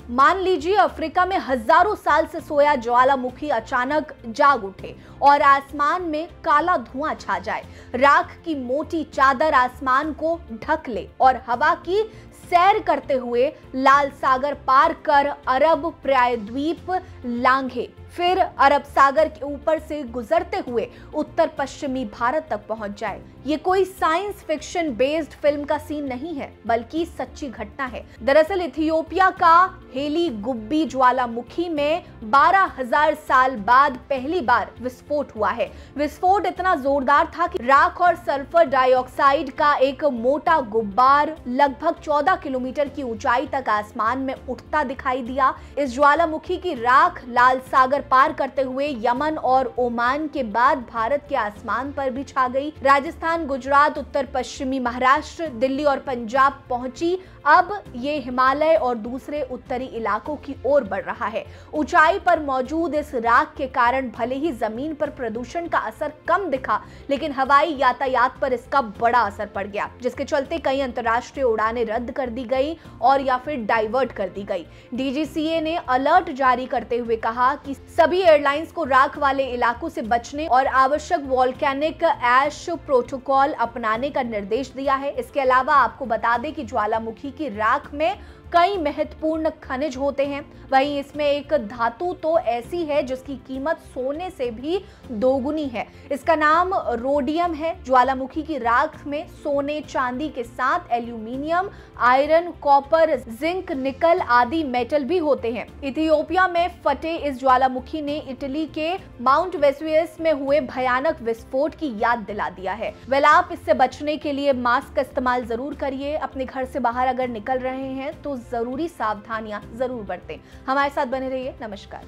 मान लीजिए अफ्रीका में हजारों साल से सोया ज्वालामुखी अचानक जाग उठे और आसमान में काला धुआं छा जाए, राख की मोटी चादर आसमान को ढक ले और हवा की सैर करते हुए लाल सागर पार कर अरब प्रायद्वीप लांघे, फिर अरब सागर के ऊपर से गुजरते हुए उत्तर पश्चिमी भारत तक पहुंच जाए। ये कोई साइंस फिक्शन बेस्ड फिल्म का सीन नहीं है, बल्कि सच्ची घटना है। दरअसल इथियोपिया का हेली गुब्बी ज्वालामुखी में 12,000 साल बाद पहली बार विस्फोट हुआ है। विस्फोट इतना जोरदार था कि राख और सल्फर डाइऑक्साइड का एक मोटा गुब्बार लगभग 14 किलोमीटर की ऊंचाई तक आसमान में उठता दिखाई दिया। इस ज्वालामुखी की राख लाल सागर पार करते हुए यमन और ओमान के बाद भारत के आसमान पर भी छा गई। राजस्थान, गुजरात, उत्तर पश्चिमी महाराष्ट्र, दिल्ली और पंजाब पहुंची। अब ये हिमालय और दूसरे उत्तरी इलाकों की ओर बढ़ रहा है। ऊंचाई पर मौजूद इस राख के कारण भले ही जमीन पर प्रदूषण का असर कम दिखा, लेकिन हवाई यातायात पर इसका बड़ा असर पड़ गया, जिसके चलते कई अंतर्राष्ट्रीय उड़ानें रद्द कर दी गई और या फिर डाइवर्ट कर दी गई। डीजीसीए ने अलर्ट जारी करते हुए कहा कि सभी एयरलाइंस को राख वाले इलाकों से बचने और आवश्यक वोल्केनिक ऐश प्रोटोकॉल अपनाने का निर्देश दिया है। इसके अलावा आपको बता दें कि ज्वालामुखी की राख में कई महत्वपूर्ण खनिज होते हैं। वहीं इसमें एक धातु तो ऐसी है जिसकी कीमत सोने से भी दोगुनी है। इसका नाम रोडियम है। ज्वालामुखी की राख में सोने, चांदी के साथ एल्यूमिनियम, आयरन, कॉपर, जिंक, निकल आदि मेटल भी होते हैं। इथियोपिया में फटे इस ज्वालामुखी ने इटली के माउंट वेसुवियस में हुए भयानक विस्फोट की याद दिला दिया है। वेल, आप इससे बचने के लिए मास्क का इस्तेमाल जरूर करिए। अपने घर से बाहर अगर निकल रहे हैं तो जरूरी सावधानियां जरूर बरतें। हमारे साथ बने रहिए। नमस्कार।